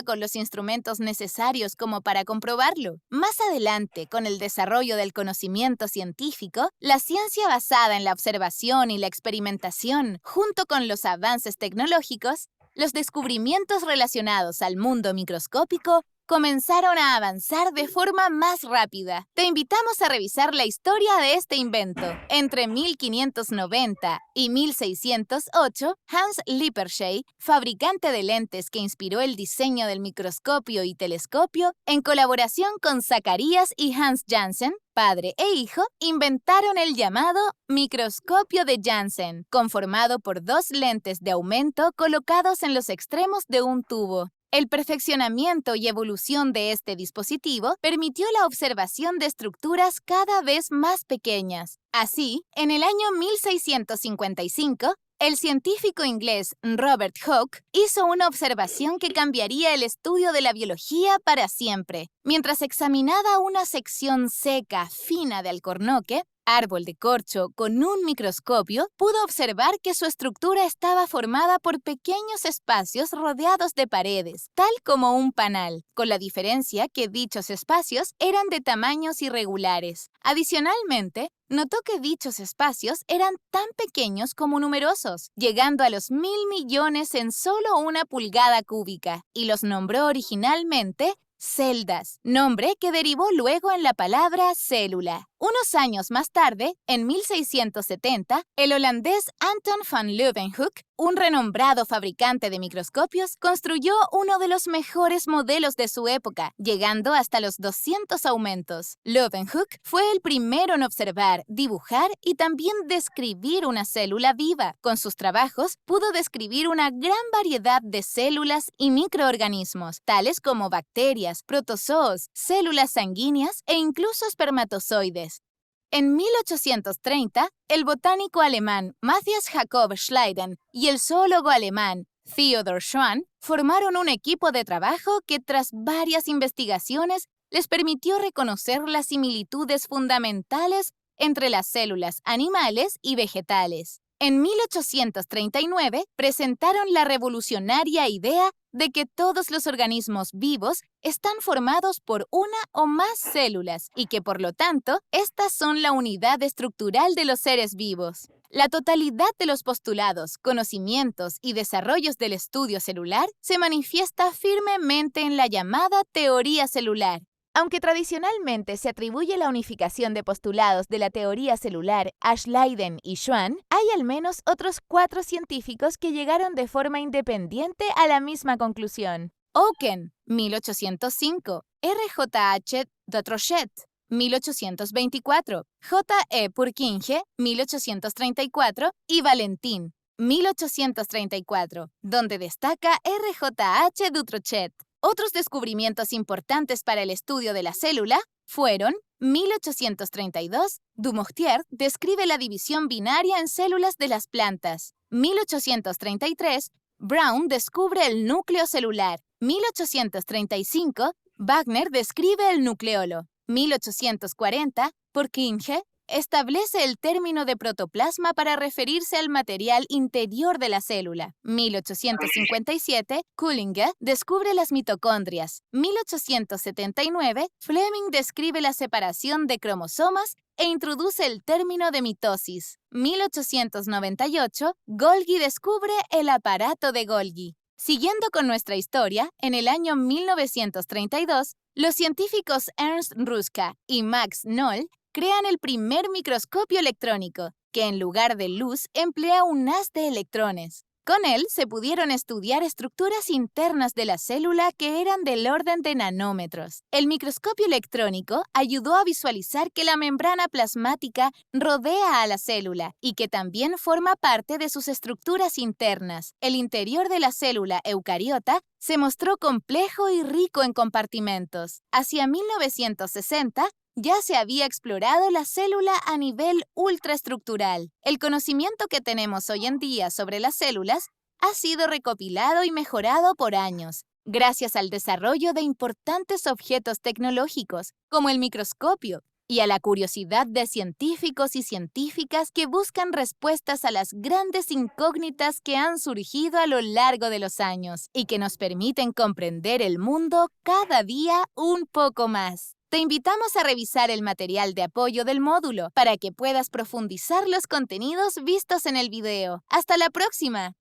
con los instrumentos necesarios como para comprobarlo. Más adelante, con el desarrollo del conocimiento científico, la ciencia basada en la observación y la experimentación, junto con los avances tecnológicos, los descubrimientos relacionados al mundo microscópico comenzaron a avanzar de forma más rápida. Te invitamos a revisar la historia de este invento. Entre 1590 y 1608, Hans Lippershey, fabricante de lentes que inspiró el diseño del microscopio y telescopio, en colaboración con Zacharias y Hans Janssen, padre e hijo, inventaron el llamado microscopio de Janssen, conformado por dos lentes de aumento colocados en los extremos de un tubo. El perfeccionamiento y evolución de este dispositivo permitió la observación de estructuras cada vez más pequeñas. Así, en el año 1655, el científico inglés Robert Hooke hizo una observación que cambiaría el estudio de la biología para siempre. Mientras examinaba una sección seca, fina de alcornoque, árbol de corcho, con un microscopio, pudo observar que su estructura estaba formada por pequeños espacios rodeados de paredes, tal como un panal, con la diferencia que dichos espacios eran de tamaños irregulares. Adicionalmente, notó que dichos espacios eran tan pequeños como numerosos, llegando a los 1.000 millones en solo una pulgada cúbica, y los nombró originalmente celdas, nombre que derivó luego en la palabra célula. Unos años más tarde, en 1670, el holandés Anton van Leeuwenhoek, un renombrado fabricante de microscopios, construyó uno de los mejores modelos de su época, llegando hasta los 200 aumentos. Leeuwenhoek fue el primero en observar, dibujar y también describir una célula viva. Con sus trabajos, pudo describir una gran variedad de células y microorganismos, tales como bacterias, protozoos, células sanguíneas e incluso espermatozoides. En 1830, el botánico alemán Matthias Jakob Schleiden y el zoólogo alemán Theodor Schwann formaron un equipo de trabajo que, tras varias investigaciones, les permitió reconocer las similitudes fundamentales entre las células animales y vegetales. En 1839, presentaron la revolucionaria idea de que todos los organismos vivos están formados por una o más células y que, por lo tanto, estas son la unidad estructural de los seres vivos. La totalidad de los postulados, conocimientos y desarrollos del estudio celular se manifiesta firmemente en la llamada teoría celular. Aunque tradicionalmente se atribuye la unificación de postulados de la teoría celular a Schleiden y Schwann, hay al menos otros 4 científicos que llegaron de forma independiente a la misma conclusión. Oken, 1805, R.J.H. Dutrochet, 1824, J.E. Purkinje, 1834 y Valentin, 1834, donde destaca R.J.H. Dutrochet. Otros descubrimientos importantes para el estudio de la célula fueron 1832, Dumoutier describe la división binaria en células de las plantas. 1833, Brown descubre el núcleo celular. 1835, Wagner describe el nucleolo. 1840, Purkinje establece el término de protoplasma para referirse al material interior de la célula. 1857, Kullinge descubre las mitocondrias. 1879, Fleming describe la separación de cromosomas e introduce el término de mitosis. 1898, Golgi descubre el aparato de Golgi. Siguiendo con nuestra historia, en el año 1932, los científicos Ernst Ruska y Max Noll crean el primer microscopio electrónico, que en lugar de luz emplea un haz de electrones. Con él se pudieron estudiar estructuras internas de la célula que eran del orden de nanómetros. El microscopio electrónico ayudó a visualizar que la membrana plasmática rodea a la célula y que también forma parte de sus estructuras internas. El interior de la célula eucariota se mostró complejo y rico en compartimentos. Hacia 1960, ya se había explorado la célula a nivel ultraestructural. El conocimiento que tenemos hoy en día sobre las células ha sido recopilado y mejorado por años, gracias al desarrollo de importantes objetos tecnológicos, como el microscopio, y a la curiosidad de científicos y científicas que buscan respuestas a las grandes incógnitas que han surgido a lo largo de los años y que nos permiten comprender el mundo cada día un poco más. Te invitamos a revisar el material de apoyo del módulo para que puedas profundizar los contenidos vistos en el video. ¡Hasta la próxima!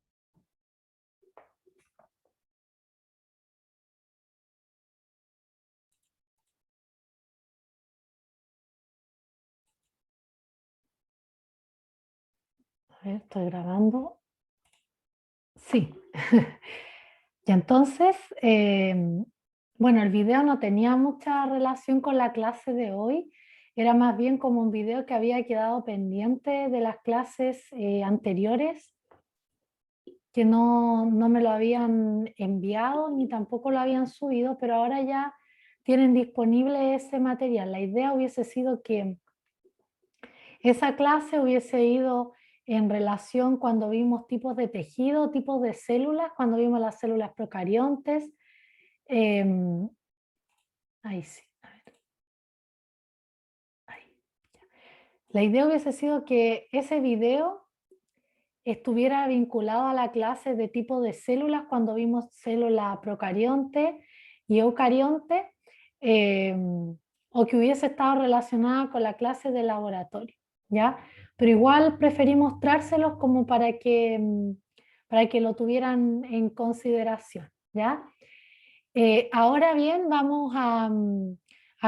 A ver, estoy grabando. Sí. Y entonces, bueno, el video no tenía mucha relación con la clase de hoy, era más bien como un video que había quedado pendiente de las clases anteriores, que no me lo habían enviado ni tampoco lo habían subido, pero ahora ya tienen disponible ese material. La idea hubiese sido que esa clase hubiese ido en relación cuando vimos tipos de tejido, tipos de células, cuando vimos las células procariontes. Ahí sí, a ver. Ahí. La idea hubiese sido que ese video estuviera vinculado a la clase de tipo de células cuando vimos célula procarionte y eucarionte, o que hubiese estado relacionada con la clase de laboratorio, ¿ya? Pero igual preferí mostrárselos como para que lo tuvieran en consideración, ¿ya? Ahora bien, vamos a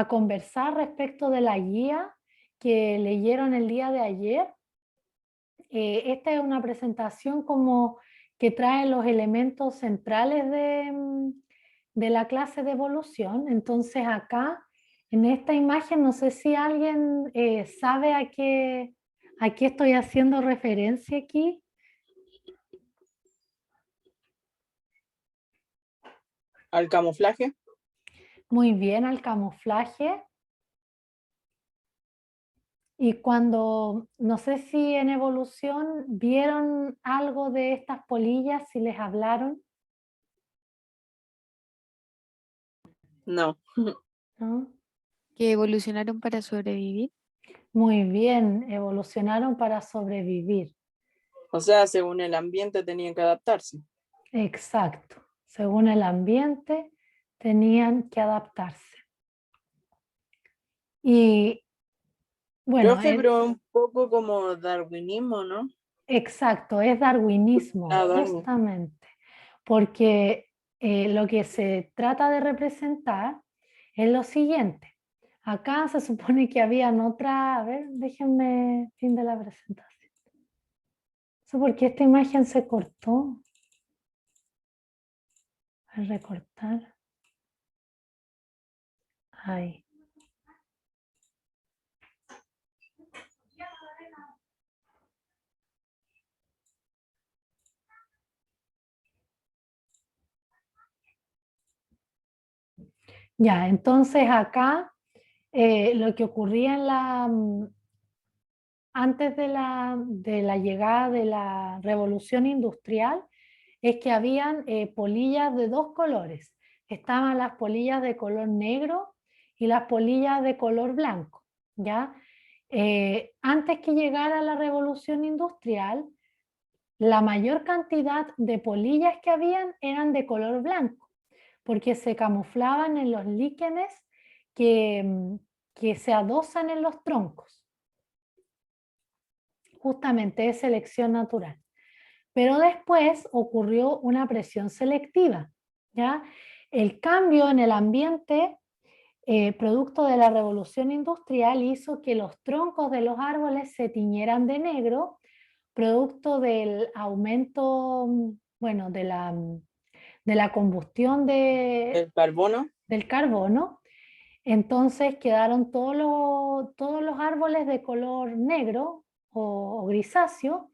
conversar respecto de la guía que leyeron el día de ayer. Esta es una presentación como que trae los elementos centrales de la clase de evolución. Entonces acá, en esta imagen, no sé si alguien sabe a qué estoy haciendo referencia aquí. ¿Al camuflaje? Muy bien, al camuflaje. Y cuando, no sé si en evolución vieron algo de estas polillas, si les hablaron, No. ¿no? Que evolucionaron para sobrevivir. Muy bien, evolucionaron para sobrevivir. O sea, según el ambiente tenían que adaptarse. Exacto. Según el ambiente, tenían que adaptarse. Y bueno, Profe, pero un poco como darwinismo, ¿no? exacto, es darwinismo, Ah, Darwin. justamente. Porque lo que se trata de representar es lo siguiente. Acá se supone que habían otra, a ver, déjenme fin de la presentación. Eso porque esta imagen se cortó. Al recortar. Ahí. Ya, entonces acá lo que ocurría antes de la llegada de la revolución industrial es que habían polillas de dos colores. Estaban las polillas de color negro y las polillas de color blanco, ¿ya? Antes que llegara la revolución industrial, la mayor cantidad de polillas que habían eran de color blanco, porque se camuflaban en los líquenes que se adosan en los troncos. Justamente es selección natural. Pero después ocurrió una presión selectiva, ¿ya? El cambio en el ambiente, producto de la revolución industrial, hizo que los troncos de los árboles se tiñeran de negro, producto del aumento, bueno, de la combustión El carbono. del carbono. Entonces quedaron todos los árboles de color negro o grisáceo,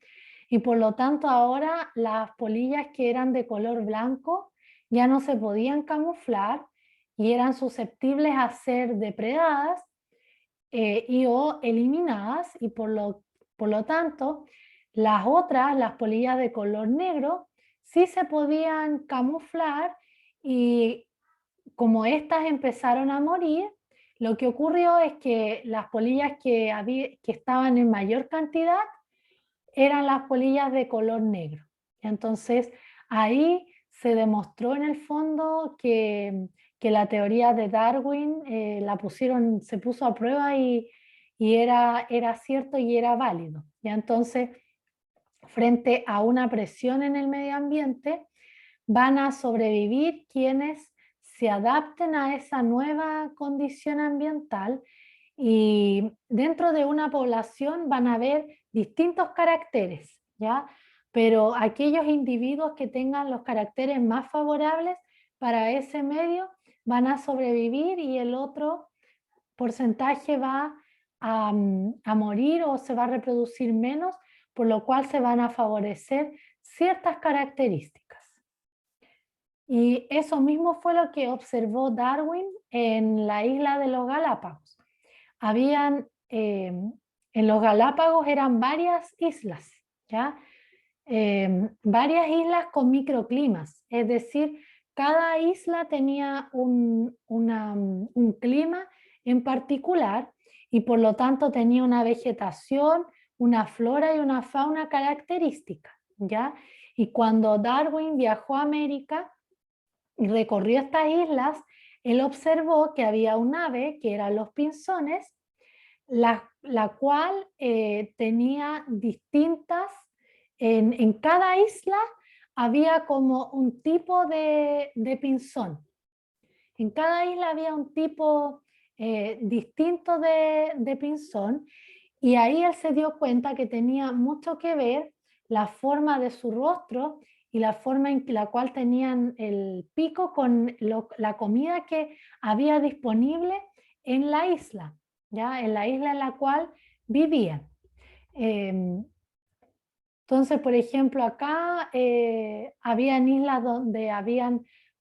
y por lo tanto ahora las polillas que eran de color blanco ya no se podían camuflar y eran susceptibles a ser depredadas y o eliminadas, y por lo tanto las otras, las polillas de color negro, sí se podían camuflar, y como estas empezaron a morir, Lo que ocurrió es que las polillas que estaban en mayor cantidad eran las polillas de color negro. Entonces, ahí se demostró en el fondo que la teoría de Darwin se puso a prueba y era cierto y era válido. ¿Ya? Entonces, frente a una presión en el medio ambiente, van a sobrevivir quienes se adapten a esa nueva condición ambiental, y dentro de una población van a haber distintos caracteres, ¿ya? Pero aquellos individuos que tengan los caracteres más favorables para ese medio van a sobrevivir, y el otro porcentaje va a morir o se va a reproducir menos, por lo cual se van a favorecer ciertas características. Y eso mismo fue lo que observó Darwin en la isla de los Galápagos. En los Galápagos eran varias islas, ¿ya? Varias islas con microclimas, es decir, cada isla tenía un clima en particular, y por lo tanto tenía una vegetación, una flora y una fauna característica, ¿ya? Y cuando Darwin viajó a América y recorrió estas islas, él observó que había un ave, que eran los pinzones, la cual tenía distintas, en cada isla había como un tipo de pinzón. En cada isla había un tipo distinto de pinzón, y ahí él se dio cuenta que tenía mucho que ver la forma de su rostro y la forma en la cual tenían el pico con la comida que había disponible en la isla, ¿ya? En la isla en la cual vivían. Entonces, por ejemplo, acá habían islas donde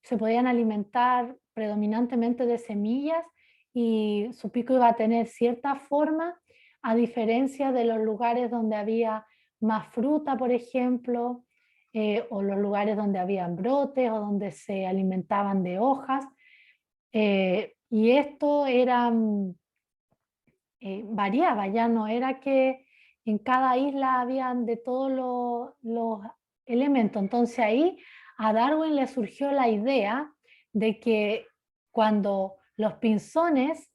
se podían alimentar predominantemente de semillas, y su pico iba a tener cierta forma, a diferencia de los lugares donde había más fruta, por ejemplo, o los lugares donde habían brotes o donde se alimentaban de hojas. Y esto variaba, ya no era que en cada isla habían de todos los elementos. Entonces ahí a Darwin le surgió la idea de que cuando los pinzones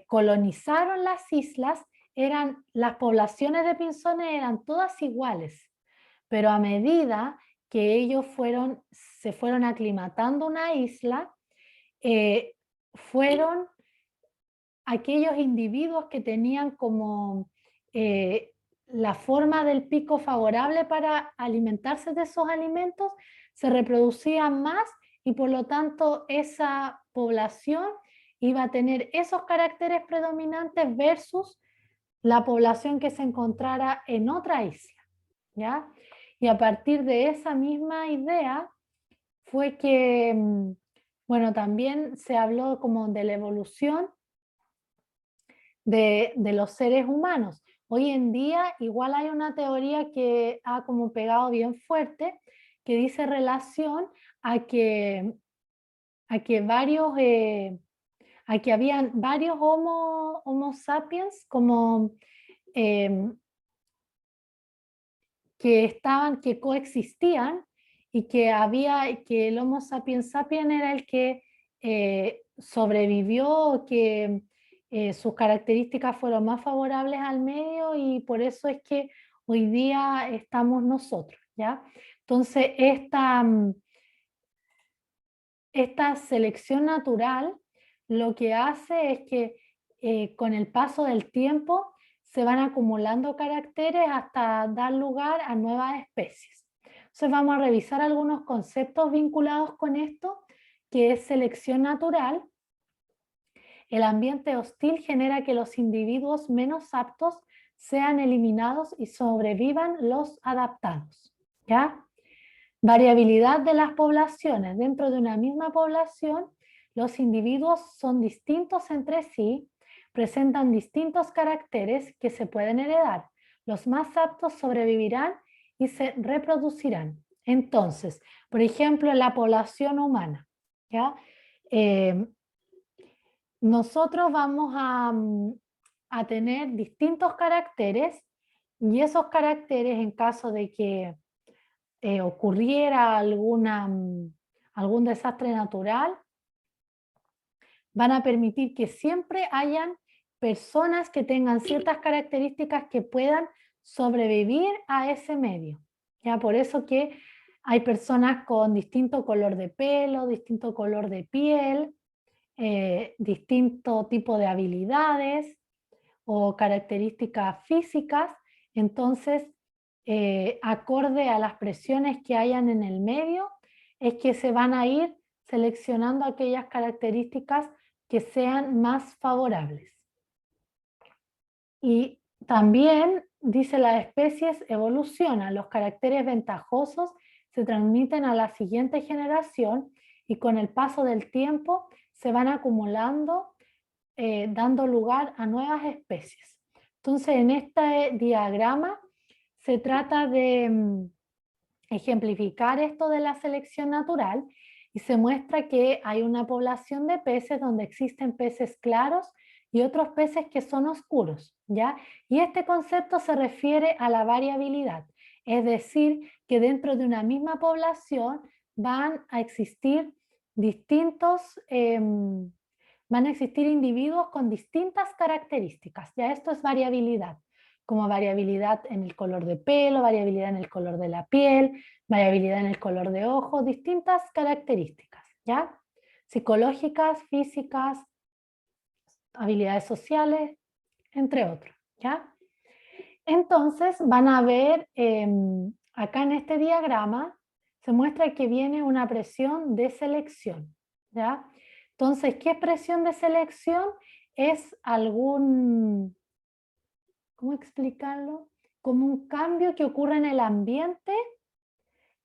colonizaron las islas, las poblaciones de pinzones eran todas iguales, pero a medida que ellos se fueron aclimatando a una isla, fueron aquellos individuos que tenían como la forma del pico favorable para alimentarse de esos alimentos, se reproducían más, y por lo tanto esa población iba a tener esos caracteres predominantes versus la población que se encontrara en otra isla, ¿ya? Y a partir de esa misma idea fue que, bueno, también se habló como de la evolución de los seres humanos. Hoy en día igual hay una teoría que ha como pegado bien fuerte, que dice relación a que habían varios homo sapiens como que coexistían, y que el Homo sapiens sapiens era el que sobrevivió, que sus características fueron más favorables al medio, y por eso es que hoy día estamos nosotros, ¿ya? Entonces, esta selección natural lo que hace es que con el paso del tiempo se van acumulando caracteres hasta dar lugar a nuevas especies. Entonces vamos a revisar algunos conceptos vinculados con esto, que es selección natural. El ambiente hostil genera que los individuos menos aptos sean eliminados y sobrevivan los adaptados, ¿ya? Variabilidad de las poblaciones. Dentro de una misma población, los individuos son distintos entre sí, presentan distintos caracteres que se pueden heredar. Los más aptos sobrevivirán y se reproducirán. Entonces, por ejemplo, en la población humana, ¿ya? nosotros vamos a tener distintos caracteres y esos caracteres, en caso de que ocurriera algún desastre natural, van a permitir que siempre hayan personas que tengan ciertas características que puedan sobrevivir a ese medio. ¿Ya? Por eso que hay personas con distinto color de pelo, distinto color de piel, distinto tipo de habilidades o características físicas. Entonces, acorde a las presiones que hayan en el medio, es que se van a ir seleccionando aquellas características que sean más favorables. Y también, dice, las especies evolucionan, los caracteres ventajosos se transmiten a la siguiente generación y con el paso del tiempo se van acumulando, dando lugar a nuevas especies. Entonces, en este diagrama se trata de ejemplificar esto de la selección natural y se muestra que hay una población de peces donde existen peces claros y otros peces que son oscuros, ¿ya? Y este concepto se refiere a la variabilidad, es decir, que dentro de una misma población van a existir van a existir individuos con distintas características, ya esto es variabilidad, como variabilidad en el color de pelo, variabilidad en el color de la piel, variabilidad en el color de ojos, distintas características, ¿ya? Psicológicas, físicas, habilidades sociales, entre otros, ¿ya? Entonces van a ver, acá en este diagrama, se muestra que viene una presión de selección, ¿ya? Entonces, ¿qué es presión de selección? Es algún, ¿cómo explicarlo? Como un cambio que ocurre en el ambiente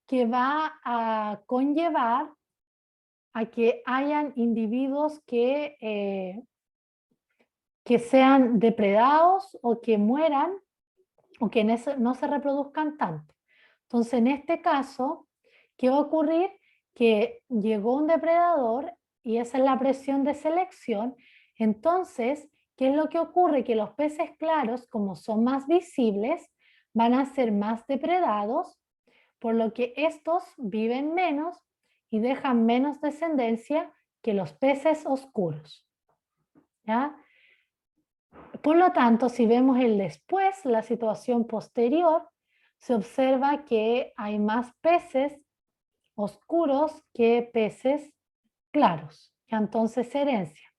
que va a conllevar a que hayan individuos que sean depredados o que mueran o que no se reproduzcan tanto. Entonces, en este caso, ¿qué va a ocurrir? Que llegó un depredador y esa es la presión de selección. Entonces, ¿qué es lo que ocurre? Que los peces claros, como son más visibles, van a ser más depredados, por lo que estos viven menos y dejan menos descendencia que los peces oscuros, ¿ya? Por lo tanto, si vemos el después, la situación posterior, se observa que hay más peces oscuros que peces claros. Entonces, herencia.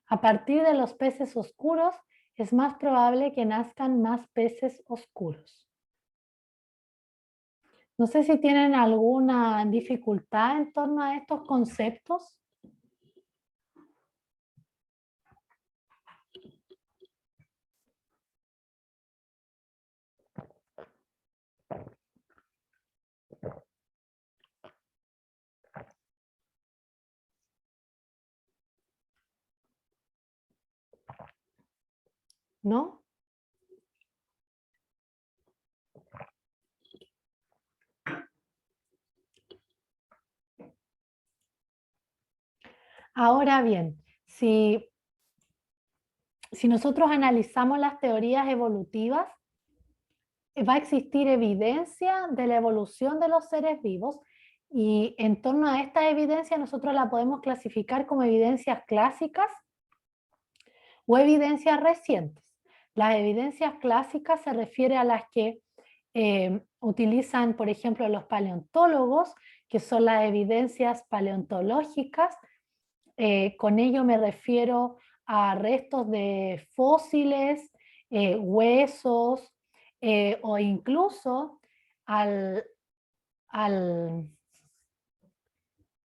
A partir de los peces oscuros, es más probable que nazcan más peces oscuros. No sé si tienen alguna dificultad en torno a estos conceptos. ¿No? Ahora bien, si nosotros analizamos las teorías evolutivas, va a existir evidencia de la evolución de los seres vivos y en torno a esta evidencia nosotros la podemos clasificar como evidencias clásicas o evidencias recientes. Las evidencias clásicas se refiere a las que utilizan, por ejemplo, los paleontólogos, que son las evidencias paleontológicas. Con ello me refiero a restos de fósiles, huesos, o incluso a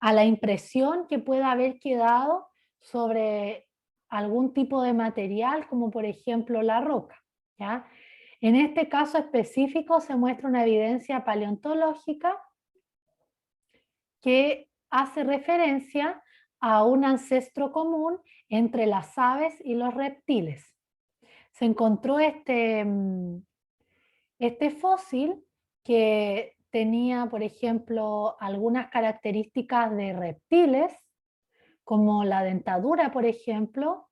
la impresión que pueda haber quedado sobre algún tipo de material, como por ejemplo la roca, ¿ya? En este caso específico se muestra una evidencia paleontológica que hace referencia a un ancestro común entre las aves y los reptiles. Se encontró este fósil que tenía, por ejemplo, algunas características de reptiles, como la dentadura, por ejemplo.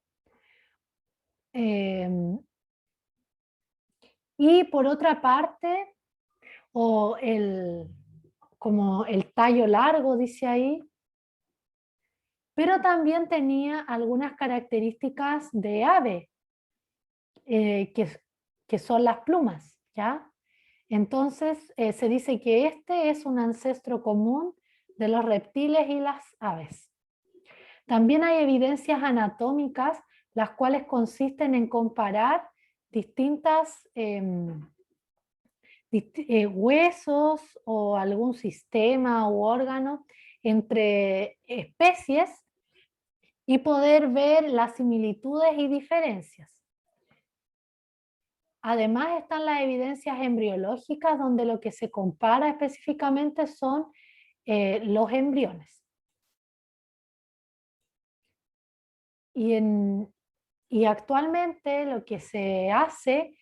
Y por otra parte, como el tallo largo, dice ahí, pero también tenía algunas características de ave, que son las plumas, ¿ya? Entonces se dice que este es un ancestro común de los reptiles y las aves. También hay evidencias anatómicas, las cuales consisten en comparar distintas huesos o algún sistema u órgano entre especies y poder ver las similitudes y diferencias. Además están las evidencias embriológicas, donde lo que se compara específicamente son los embriones. Y actualmente lo que se hace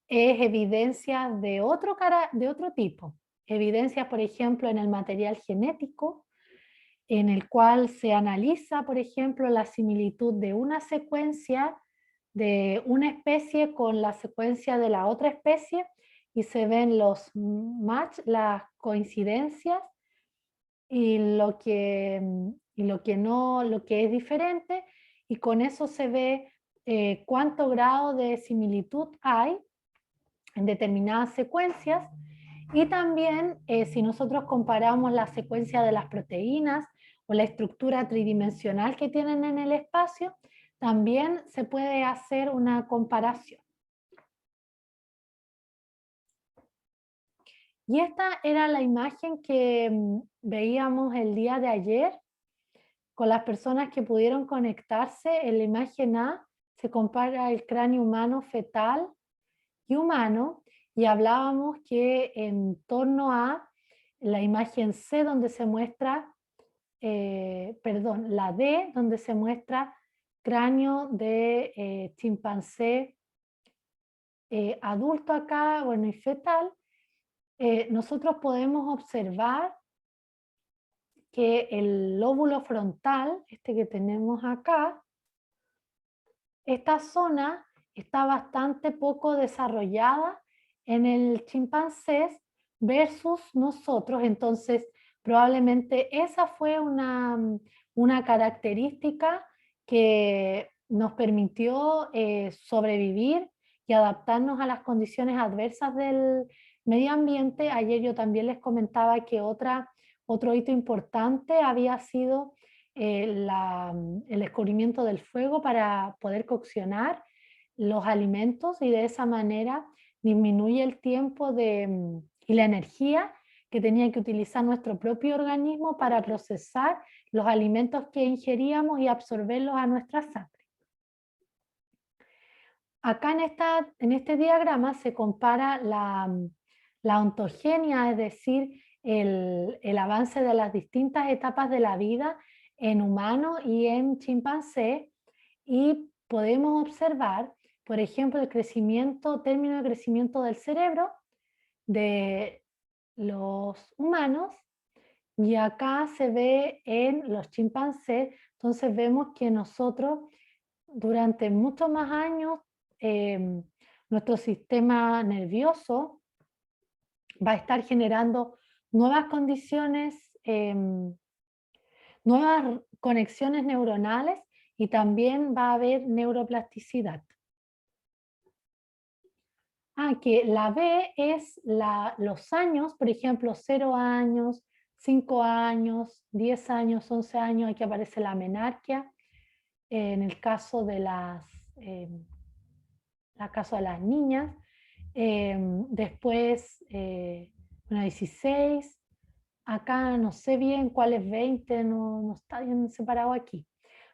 es evidencia de otro tipo. Evidencias, por ejemplo, en el material genético, en el cual se analiza, por ejemplo, la similitud de una secuencia de una especie con la secuencia de la otra especie, y se ven los match, las coincidencias, y lo que no, lo que es diferente, y con eso se ve cuánto grado de similitud hay en determinadas secuencias. Y también si nosotros comparamos la secuencia de las proteínas o la estructura tridimensional que tienen en el espacio, también se puede hacer una comparación. Y esta era la imagen que veíamos el día de ayer con las personas que pudieron conectarse. En la imagen A se compara el cráneo humano fetal y humano, y hablábamos que en torno a la imagen C, donde se muestra, la D, donde se muestra cráneo de chimpancé adulto acá, bueno, y fetal, nosotros podemos observar que el lóbulo frontal, este que tenemos acá, esta zona está bastante poco desarrollada en el chimpancé versus nosotros. Entonces probablemente esa fue una característica que nos permitió sobrevivir y adaptarnos a las condiciones adversas del medio ambiente. Ayer yo también les comentaba que otro hito importante había sido el descubrimiento del fuego para poder coccionar los alimentos, y de esa manera disminuye el tiempo y la energía que tenía que utilizar nuestro propio organismo para procesar los alimentos que ingeríamos y absorberlos a nuestra sangre. Acá en este diagrama se compara la ontogenia, es decir, el avance de las distintas etapas de la vida en humano y en chimpancé, y podemos observar, por ejemplo, el término de crecimiento del cerebro de los humanos, y acá se ve en los chimpancés. Entonces vemos que nosotros durante muchos más años nuestro sistema nervioso va a estar generando nuevas condiciones, nuevas conexiones neuronales, y también va a haber neuroplasticidad. Que la B es los años, por ejemplo, 0 años, 5 años, 10 años, 11 años, aquí aparece la menarquia. En el caso de las niñas, después, 16, acá no sé bien cuál es 20, no está bien separado aquí.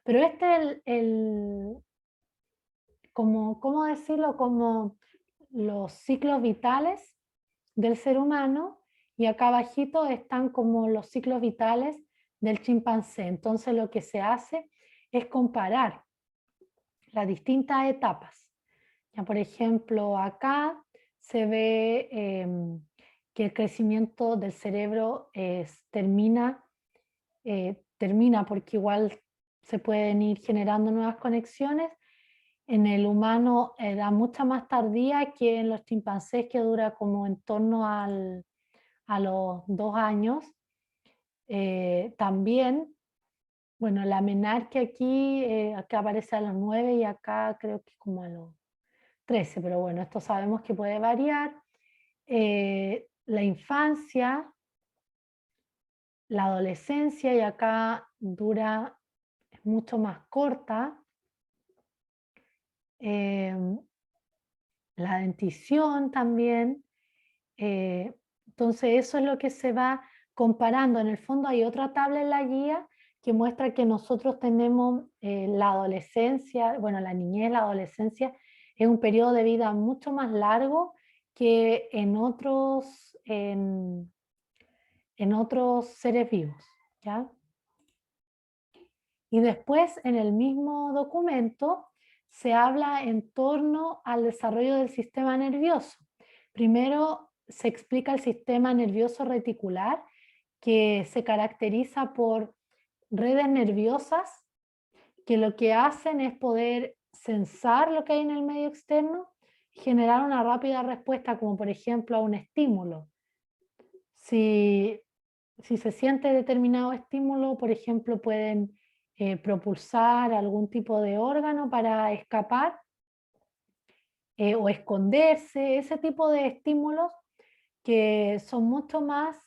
Pero este es ¿cómo decirlo? Como los ciclos vitales del ser humano, y acá abajito están como los ciclos vitales del chimpancé. Entonces lo que se hace es comparar las distintas etapas. Ya, por ejemplo, acá se ve que el crecimiento del cerebro termina porque igual se pueden ir generando nuevas conexiones. En el humano da mucha más tardía que en los chimpancés, que dura como en torno a los 2 años. También, bueno, la menarquia aquí, acá aparece a los 9 y acá creo que como a los 13, pero bueno, esto sabemos que puede variar. La infancia, la adolescencia, y acá dura, es mucho más corta. La dentición también. Entonces eso es lo que se va comparando. En el fondo hay otra tabla en la guía que muestra que nosotros tenemos la adolescencia, bueno, la niñez, la adolescencia, es un periodo de vida mucho más largo que en otros seres vivos, ¿ya? Y después en el mismo documento se habla en torno al desarrollo del sistema nervioso. Primero se explica el sistema nervioso reticular, que se caracteriza por redes nerviosas que lo que hacen es poder sensar lo que hay en el medio externo y generar una rápida respuesta, como por ejemplo a un estímulo. Si se siente determinado estímulo, por ejemplo, pueden propulsar algún tipo de órgano para escapar o esconderse, ese tipo de estímulos que son mucho más,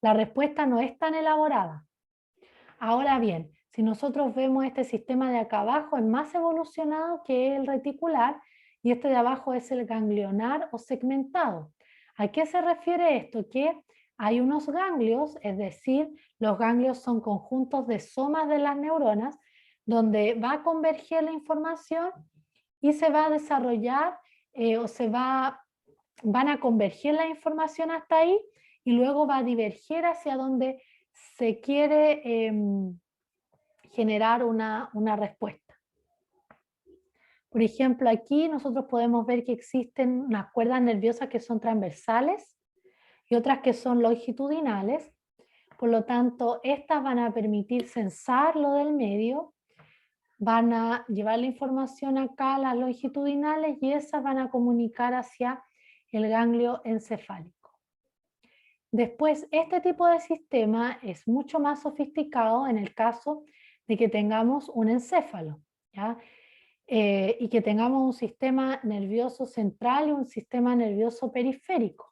la respuesta no es tan elaborada. Ahora bien, si nosotros vemos este sistema de acá abajo, es más evolucionado que el reticular, y este de abajo es el ganglionar o segmentado. ¿A qué se refiere esto? Que hay unos ganglios, es decir, los ganglios son conjuntos de somas de las neuronas, donde va a converger la información y se va a desarrollar van a converger la información hasta ahí y luego va a diverger hacia donde se quiere generar una respuesta. Por ejemplo, aquí nosotros podemos ver que existen unas cuerdas nerviosas que son transversales y otras que son longitudinales. Por lo tanto, estas van a permitir sensar lo del medio, van a llevar la información acá a las longitudinales y esas van a comunicar hacia el ganglio encefálico. Después, este tipo de sistema es mucho más sofisticado en el caso de que tengamos un encéfalo, ¿ya? Y que tengamos un sistema nervioso central y un sistema nervioso periférico.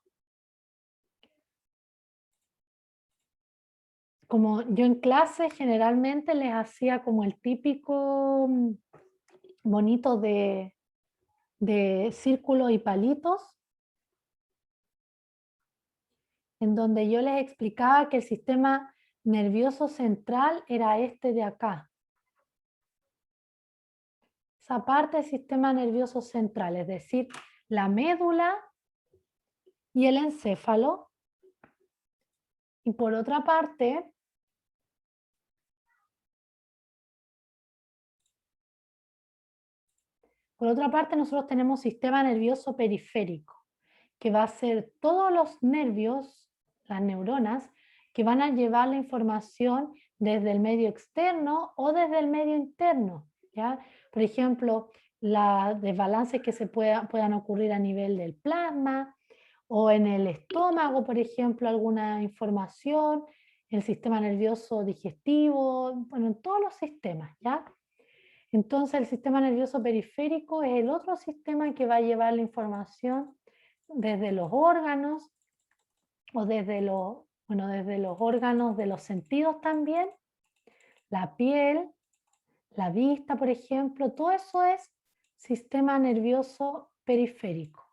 Como yo en clase generalmente les hacía como el típico monito de círculos y palitos, en donde yo les explicaba que el sistema nervioso central era este de acá. Esa parte del sistema nervioso central, es decir, la médula y el encéfalo. Y por otra parte, nosotros tenemos sistema nervioso periférico, que va a ser todos los nervios, las neuronas, que van a llevar la información desde el medio externo o desde el medio interno, ¿ya? Por ejemplo, los desbalances que puedan ocurrir a nivel del plasma o en el estómago, por ejemplo, alguna información, el sistema nervioso digestivo, bueno, en todos los sistemas, ¿ya? Entonces el sistema nervioso periférico es el otro sistema que va a llevar la información desde los órganos o desde los órganos de los sentidos también, la piel, la vista, por ejemplo, todo eso es sistema nervioso periférico.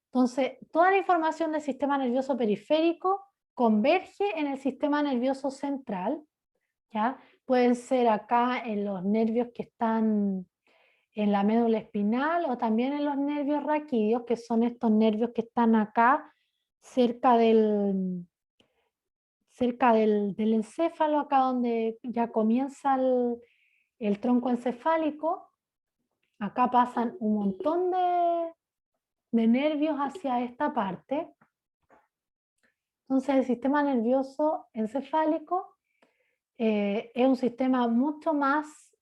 Entonces, toda la información del sistema nervioso periférico converge en el sistema nervioso central, ¿ya? Pueden ser acá en los nervios que están en la médula espinal o también en los nervios raquídeos, que son estos nervios que están acá cerca del encéfalo, acá donde ya comienza el tronco encefálico. Acá pasan un montón de nervios hacia esta parte. Entonces el sistema nervioso encefálico es un sistema mucho más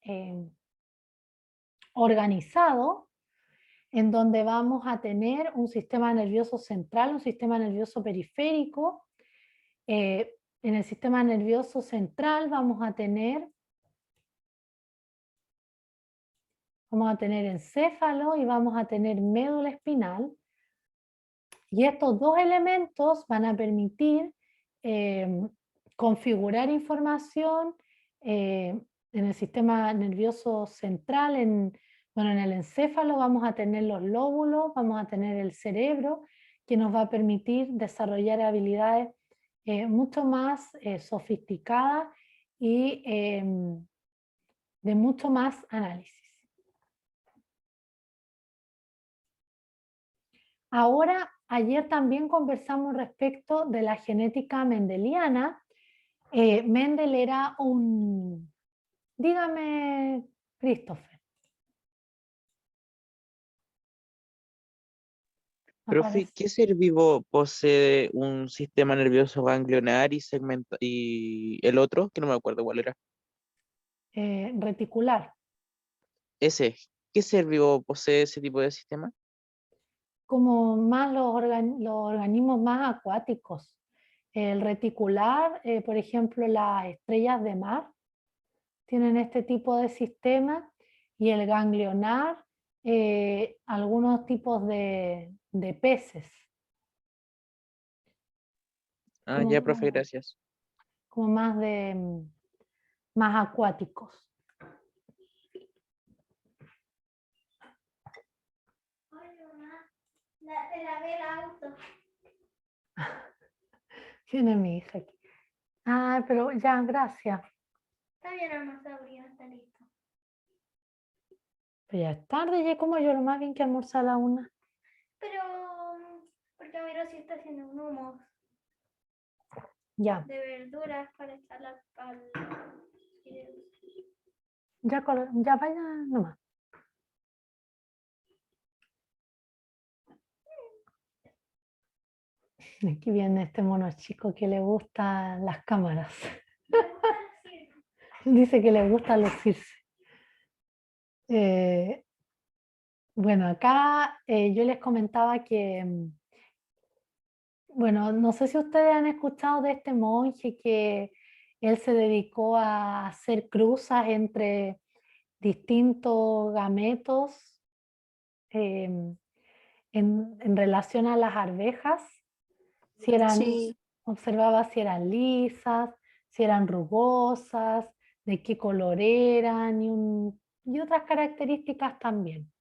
organizado, en donde vamos a tener un sistema nervioso central, un sistema nervioso periférico. En el sistema nervioso central vamos a tener encéfalo y vamos a tener médula espinal. Y estos dos elementos van a permitir configurar información en el sistema nervioso central. En el encéfalo vamos a tener los lóbulos, vamos a tener el cerebro, que nos va a permitir desarrollar habilidades mucho más sofisticadas y de mucho más análisis. Ahora, ayer también conversamos respecto de la genética mendeliana. Mendel era un... Dígame, Christopher. Profe, ¿qué ser vivo posee un sistema nervioso ganglionar y el otro, que no me acuerdo cuál era? Reticular. Ese, ¿qué ser vivo posee ese tipo de sistema? Como más los organismos más acuáticos. El reticular, por ejemplo, las estrellas de mar tienen este tipo de sistema, y el ganglionar, algunos tipos de peces. Ah, ya, profe, gracias. Como más acuáticos. Te lavé el auto. Tiene mi hija aquí. Ah, pero ya, gracias. Está bien, almorzado, está listo. Pero ya es tarde, ya como yo, lo más bien que almorzar a la 1. Pero, porque mira si está haciendo un humo Ya, de verduras para echarla al... ya vaya nomás. Aquí viene este mono chico que le gustan las cámaras. Dice que le gusta lucirse. Bueno, acá yo les comentaba que, bueno, no sé si ustedes han escuchado de este monje que él se dedicó a hacer cruzas entre distintos gametos en relación a las arvejas. Si eran, Sí. observaba si eran lisas, si eran rugosas, de qué color eran y otras características también.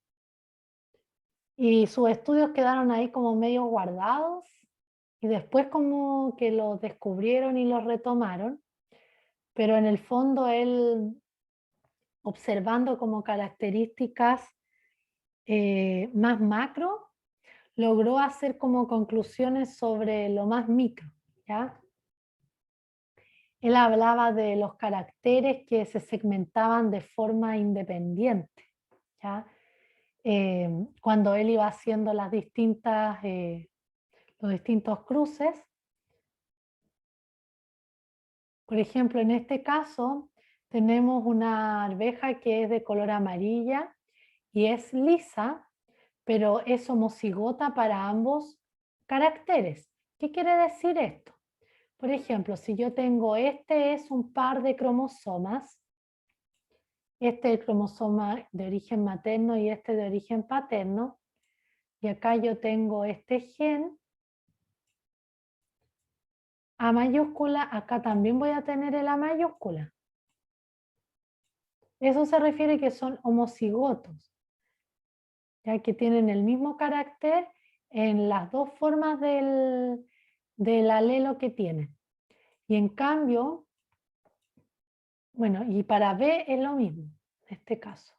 Y sus estudios quedaron ahí como medio guardados, y después como que los descubrieron y los retomaron, pero en el fondo él, observando como características más macro, logró hacer como conclusiones sobre lo más micro, ¿ya? Él hablaba de los caracteres que se segmentaban de forma independiente, ¿ya? Cuando él iba haciendo los distintos cruces. Por ejemplo, en este caso tenemos una arveja que es de color amarilla y es lisa, pero es homocigota para ambos caracteres. ¿Qué quiere decir esto? Por ejemplo, si yo tengo, este es un par de cromosomas, este es el cromosoma de origen materno y este de origen paterno, y acá yo tengo este gen A mayúscula, acá también voy a tener el A mayúscula. Eso se refiere que son homocigotos, ya que tienen el mismo carácter en las dos formas del alelo que tienen. Y en cambio, bueno, y para B es lo mismo, en este caso.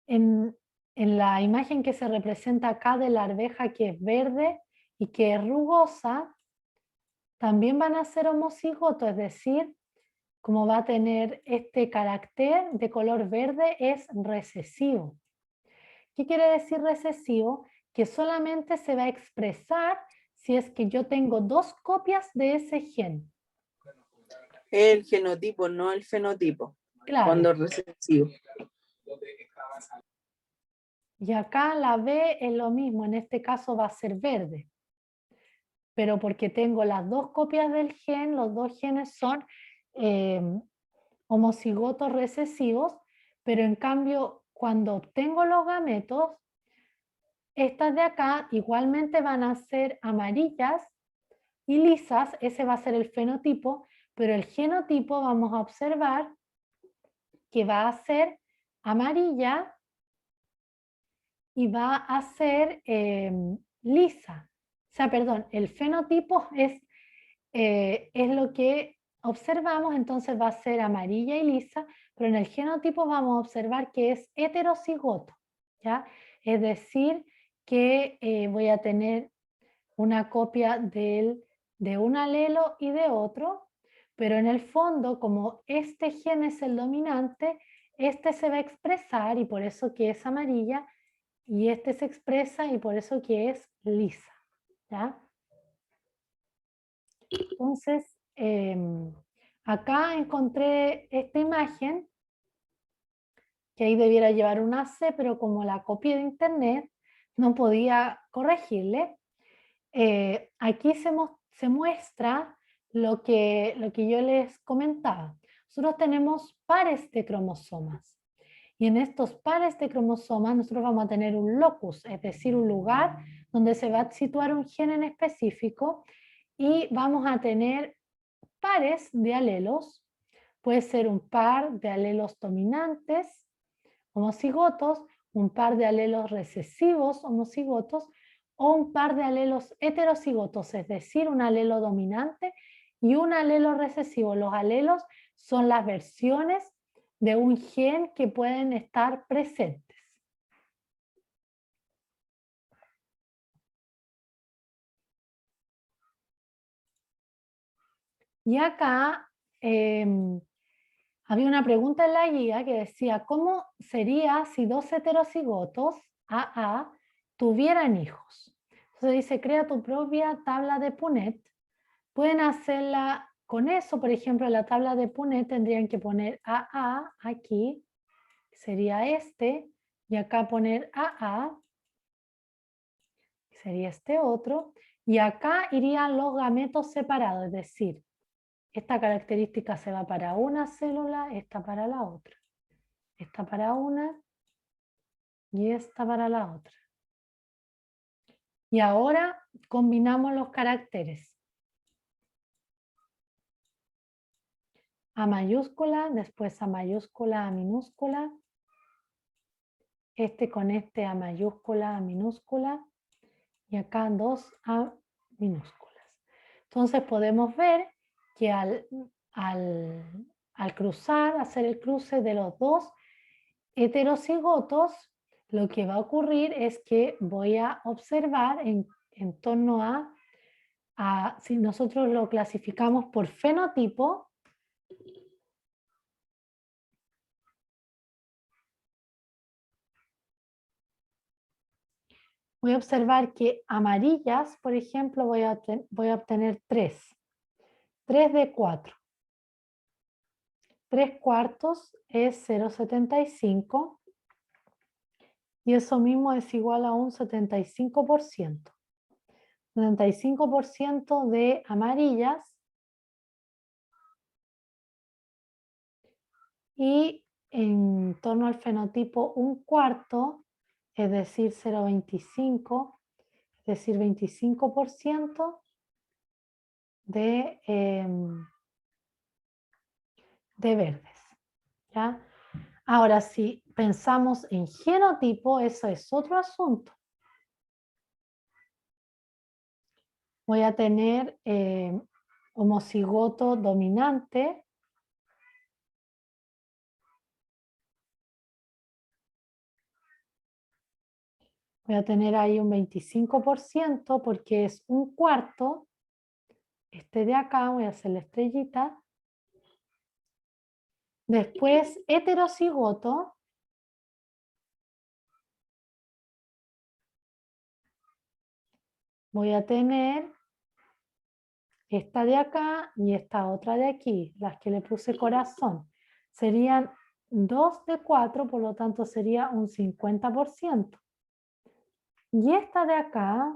En la imagen que se representa acá de la arveja, que es verde y que es rugosa, también van a ser homocigotos, es decir, como va a tener este carácter de color verde, es recesivo. ¿Qué quiere decir recesivo? Que solamente se va a expresar si es que yo tengo dos copias de ese gen. El genotipo, no el fenotipo. Claro. Cuando es recesivo. Y acá la B es lo mismo, en este caso va a ser verde. Pero porque tengo las dos copias del gen, los dos genes son homocigotos recesivos, pero en cambio cuando obtengo los gametos, estas de acá igualmente van a ser amarillas y lisas, ese va a ser el fenotipo, pero el genotipo vamos a observar que va a ser amarilla y va a ser lisa. O sea, perdón, el fenotipo es lo que observamos, entonces va a ser amarilla y lisa, pero en el genotipo vamos a observar que es heterocigoto, ¿ya? Es decir, que voy a tener una copia de un alelo y de otro, pero en el fondo, como este gen es el dominante, este se va a expresar y por eso que es amarilla, y este se expresa y por eso que es lisa, ¿ya? Entonces, acá encontré esta imagen, que ahí debiera llevar una C, pero como la copié de internet, no podía corregirle. Aquí se muestra lo que yo les comentaba. Nosotros tenemos pares de cromosomas. Y en estos pares de cromosomas nosotros vamos a tener un locus, es decir, un lugar donde se va a situar un gen en específico y vamos a tener pares de alelos. Puede ser un par de alelos dominantes, homocigotos, un par de alelos recesivos, homocigotos, o un par de alelos heterocigotos, es decir, un alelo dominante y un alelo recesivo. Los alelos son las versiones de un gen que pueden estar presentes. Y acá había una pregunta en la guía que decía, ¿cómo sería si dos heterocigotos AA tuvieran hijos? Entonces dice, crea tu propia tabla de Punnett. Pueden hacerla con eso, por ejemplo, en la tabla de Punnett tendrían que poner AA aquí, sería este, y acá poner AA, sería este otro, y acá irían los gametos separados, es decir, esta característica se va para una célula, esta para la otra, esta para una y esta para la otra. Y ahora combinamos los caracteres. A mayúscula, después a mayúscula, a minúscula, este con este a mayúscula, a minúscula, y acá dos a minúsculas. Entonces podemos ver que al cruzar, hacer el cruce de los dos heterocigotos, lo que va a ocurrir es que voy a observar en torno a, si nosotros lo clasificamos por fenotipo, voy a observar que amarillas, por ejemplo, voy a obtener 3. 3 de 4. 3 cuartos es 0,75 y eso mismo es igual a un 75%. 75% de amarillas y en torno al fenotipo un cuarto, es decir, 0,25, es decir, 25% de verdes. ¿Ya? Ahora, si pensamos en genotipo, eso es otro asunto. Voy a tener homocigoto dominante. Voy a tener ahí un 25% porque es un cuarto. Este de acá, voy a hacer la estrellita. Después, heterocigoto. Voy a tener esta de acá y esta otra de aquí, las que le puse corazón. Serían 2 de 4, por lo tanto sería un 50%. Y esta de acá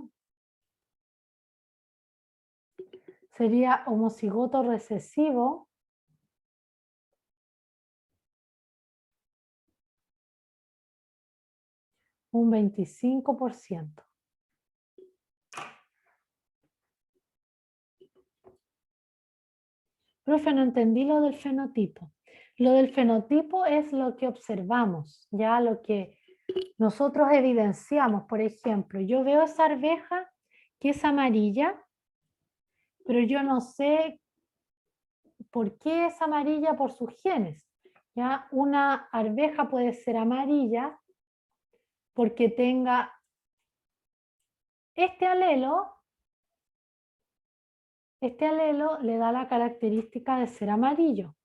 sería homocigoto recesivo. Un 25%. Profe, no entendí lo del fenotipo. Lo del fenotipo es lo que observamos, ya lo que nosotros evidenciamos. Por ejemplo, yo veo esa arveja que es amarilla, pero yo no sé por qué es amarilla por sus genes. ¿Ya? Una arveja puede ser amarilla porque tenga este alelo le da la característica de ser amarillo.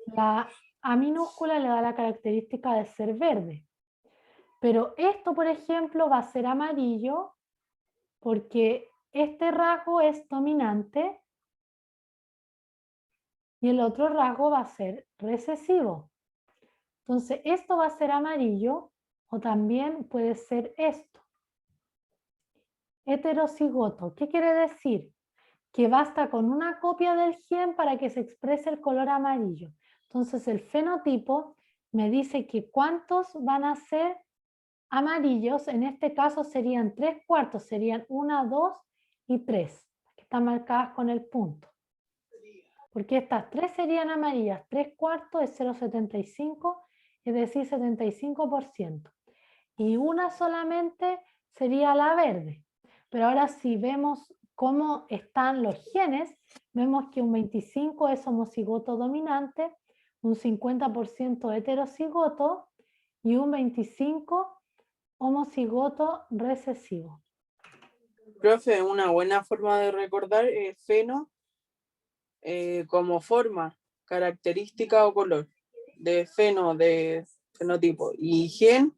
La A minúscula le da la característica de ser verde. Pero esto, por ejemplo, va a ser amarillo porque este rasgo es dominante y el otro rasgo va a ser recesivo. Entonces, esto va a ser amarillo o también puede ser esto. Heterocigoto, ¿qué quiere decir? Que basta con una copia del gen para que se exprese el color amarillo. Entonces, el fenotipo me dice que cuántos van a ser amarillos, en este caso serían 3/4, serían 1, 2 y 3, que están marcadas con el punto. Porque estas 3 serían amarillas, 3/4 es 0,75, es decir, 75%. Y una solamente sería la verde. Pero ahora si vemos cómo están los genes, vemos que un 25 es homocigoto dominante, un 50% heterocigoto y un 25 homocigoto recesivo. Profe, una buena forma de recordar es feno como forma, característica o color de fenotipo, y gen,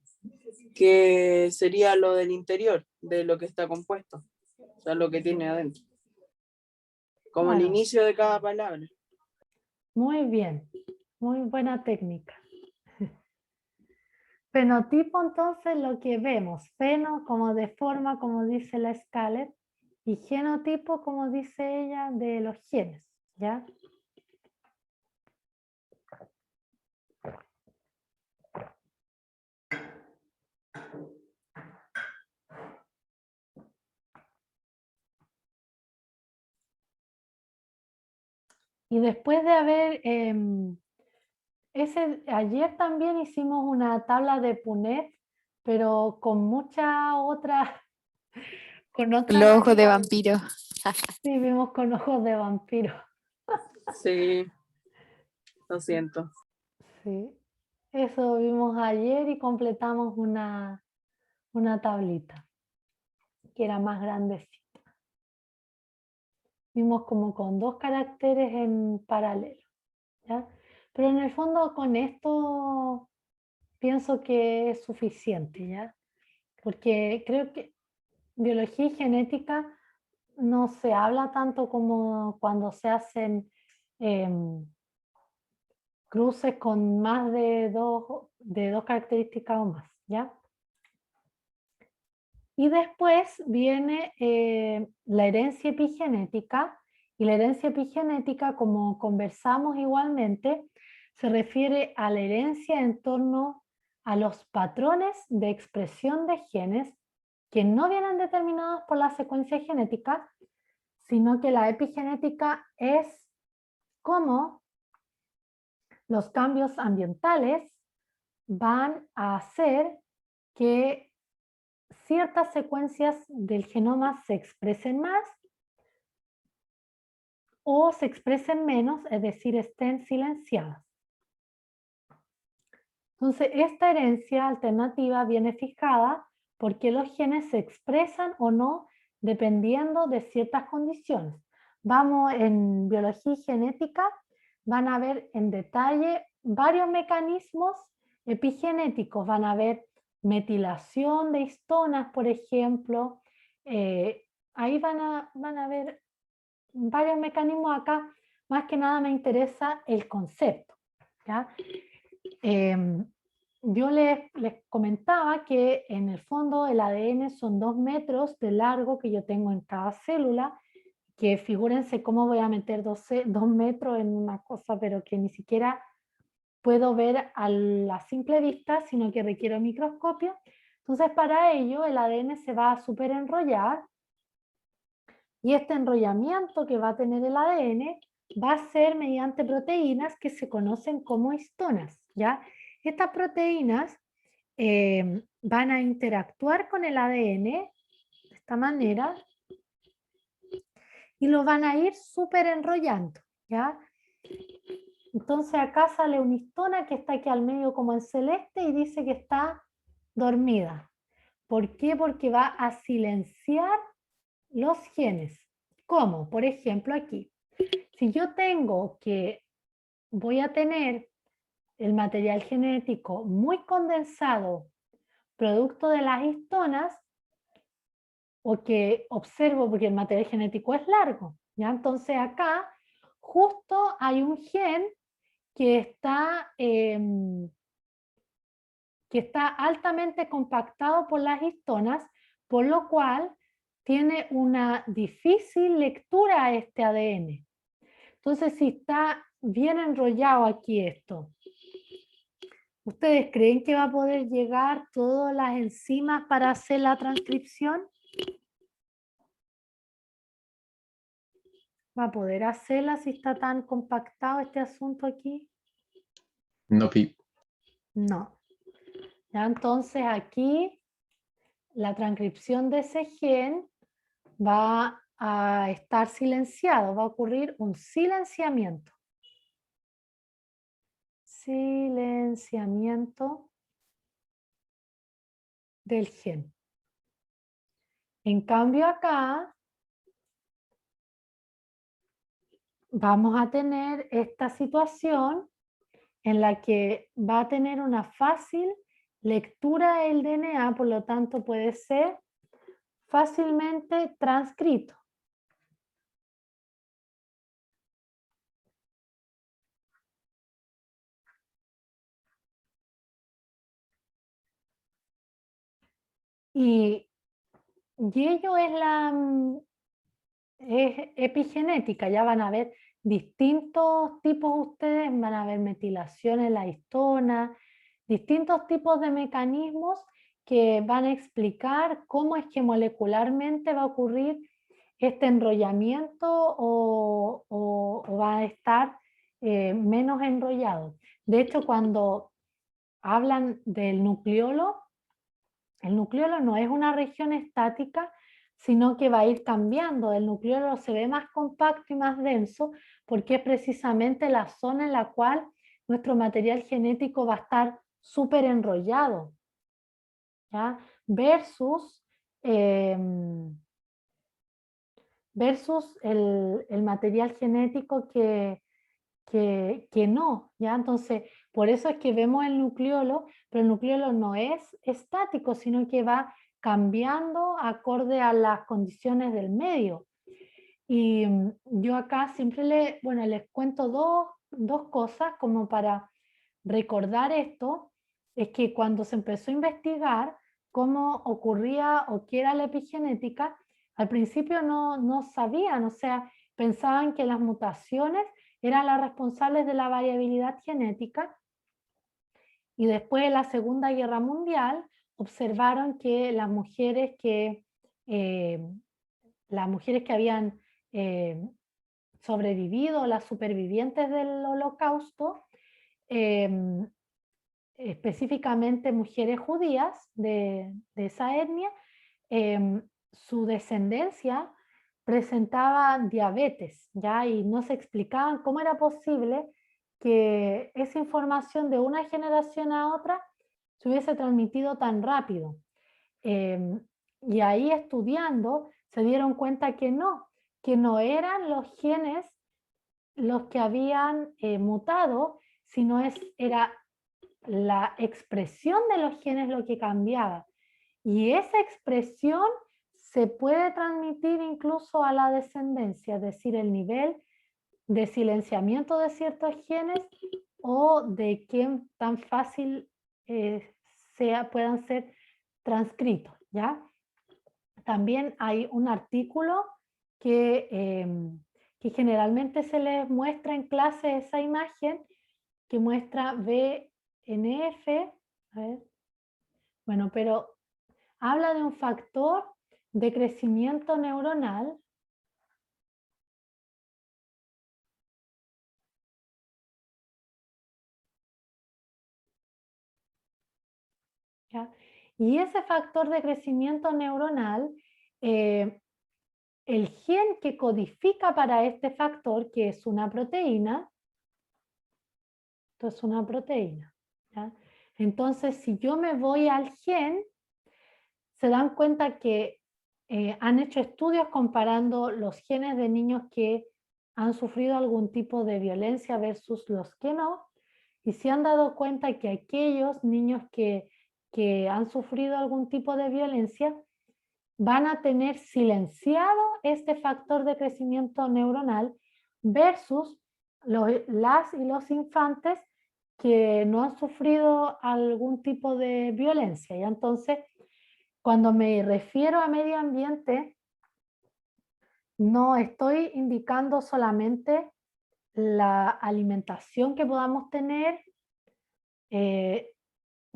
que sería lo del interior, de lo que está compuesto, o sea, lo que tiene adentro. Como el Claro. inicio de cada palabra. Muy bien, muy buena técnica. Fenotipo, entonces, lo que vemos, feno como de forma, como dice la Scaler, y genotipo, como dice ella, de los genes, ¿ya? Y después de haber, ayer también hicimos una tabla de Punnett, pero con mucha otra, con otra Los ojos de variable. vampiro. Sí, vimos con ojos de vampiro. Sí, lo siento. Sí, eso vimos ayer y completamos una tablita que era más grandecita. Vimos como con 2 caracteres en paralelo, ¿ya? Pero en el fondo con esto pienso que es suficiente, ¿ya? Porque creo que biología y genética no se habla tanto como cuando se hacen cruces con más de dos características o más, ¿ya? Y después viene la herencia epigenética, y la herencia epigenética, como conversamos igualmente, se refiere a la herencia en torno a los patrones de expresión de genes que no vienen determinados por la secuencia genética, sino que la epigenética es cómo los cambios ambientales van a hacer que ciertas secuencias del genoma se expresen más o se expresen menos, es decir, estén silenciadas. Entonces, esta herencia alternativa viene fijada porque los genes se expresan o no dependiendo de ciertas condiciones. Vamos en biología y genética, van a ver en detalle varios mecanismos epigenéticos, van a ver metilación de histonas, por ejemplo. Ahí van a ver varios mecanismos. Acá más que nada me interesa el concepto, ¿ya? Yo les comentaba que en el fondo el ADN son 2 metros de largo que yo tengo en cada célula, que figúrense cómo voy a meter 2 metros en una cosa, pero que ni siquiera puedo ver a la simple vista, sino que requiero microscopio. Entonces para ello el ADN se va a super enrollar, y este enrollamiento que va a tener el ADN va a ser mediante proteínas que se conocen como histonas, ¿ya? Estas proteínas van a interactuar con el ADN de esta manera y lo van a ir súper enrollando, ¿ya? Entonces acá sale una histona que está aquí al medio como en celeste y dice que está dormida. ¿Por qué? Porque va a silenciar los genes. ¿Cómo? Por ejemplo aquí. Si yo tengo que voy a tener el material genético muy condensado, producto de las histonas, o que observo porque el material genético es largo, ¿ya? Entonces acá justo hay un gen que está altamente compactado por las histonas, por lo cual tiene una difícil lectura a este ADN. Entonces, si está bien enrollado aquí esto, ¿ustedes creen que va a poder llegar todas las enzimas para hacer la transcripción? ¿Va a poder hacerla si está tan compactado este asunto aquí? No, Pi. No. Ya, entonces aquí la transcripción de ese gen va a estar silenciado, va a ocurrir un silenciamiento. Silenciamiento del gen. En cambio acá vamos a tener esta situación en la que va a tener una fácil lectura del DNA, por lo tanto puede ser fácilmente transcrito. Y ello es epigenética, ya van a ver distintos tipos ustedes, van a ver metilaciones en la histona, distintos tipos de mecanismos que van a explicar cómo es que molecularmente va a ocurrir este enrollamiento o va a estar menos enrollado. De hecho, cuando hablan del nucleolo, el nucleolo no es una región estática, sino que va a ir cambiando. El nucleolo se ve más compacto y más denso porque es precisamente la zona en la cual nuestro material genético va a estar súper enrollado, ¿ya? Versus el material genético que no, ¿ya? Entonces, por eso es que vemos el nucleolo, pero el nucleolo no es estático, sino que va cambiando acorde a las condiciones del medio. Y yo acá siempre les cuento dos cosas como para recordar esto, es que cuando se empezó a investigar cómo ocurría o qué era la epigenética, al principio no sabían, o sea, pensaban que las mutaciones eran las responsables de la variabilidad genética, y después de la Segunda Guerra Mundial observaron que las mujeres que habían sobrevivido, las supervivientes del Holocausto, específicamente mujeres judías de esa etnia, su descendencia presentaba diabetes, ¿ya? Y no se explicaban cómo era posible que esa información de una generación a otra se hubiese transmitido tan rápido. Y ahí estudiando se dieron cuenta que no eran los genes los que habían mutado, sino era la expresión de los genes lo que cambiaba. Y esa expresión se puede transmitir incluso a la descendencia, es decir, el nivel de silenciamiento de ciertos genes o de qué tan fácil puedan ser transcritos, ¿ya? También hay un artículo que generalmente se les muestra en clase esa imagen que muestra BNF, a ver, bueno, pero habla de un factor de crecimiento neuronal ¿ya? Y ese factor de crecimiento neuronal, el gen que codifica para este factor, que es una proteína, esto es una proteína, ¿ya? Entonces, si yo me voy al gen, se dan cuenta que han hecho estudios comparando los genes de niños que han sufrido algún tipo de violencia versus los que no, y se han dado cuenta que aquellos niños que han sufrido algún tipo de violencia van a tener silenciado este factor de crecimiento neuronal versus las y los infantes que no han sufrido algún tipo de violencia. Y entonces, cuando me refiero a medio ambiente, no estoy indicando solamente la alimentación que podamos tener,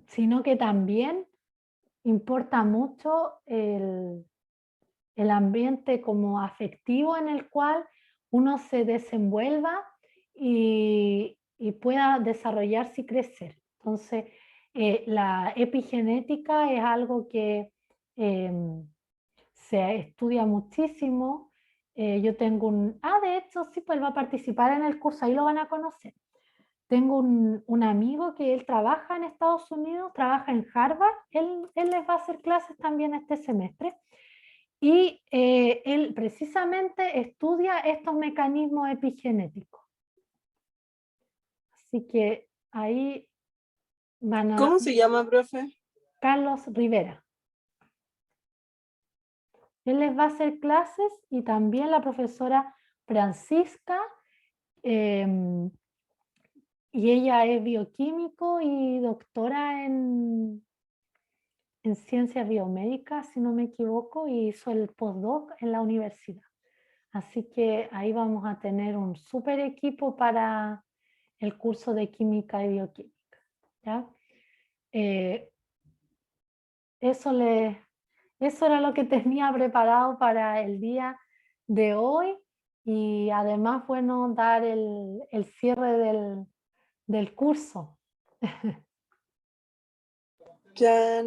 sino que también importa mucho el ambiente como afectivo en el cual uno se desenvuelva y pueda desarrollarse y crecer. Entonces, la epigenética es algo que se estudia muchísimo. Yo tengo de hecho, sí, pues va a participar en el curso, ahí lo van a conocer. Tengo un amigo que él trabaja en Estados Unidos, trabaja en Harvard, él les va a hacer clases también este semestre. Y él precisamente estudia estos mecanismos epigenéticos. Así que ahí van a... ¿Cómo se llama, profe? Carlos Rivera. Él les va a hacer clases y también la profesora Francisca, y ella es bioquímico y doctora en ciencias biomédicas, si no me equivoco, y hizo el postdoc en la universidad. Así que ahí vamos a tener un súper equipo para el curso de química y bioquímica, ¿ya? Eso era lo que tenía preparado para el día de hoy y además, bueno, dar el cierre del curso. Ya,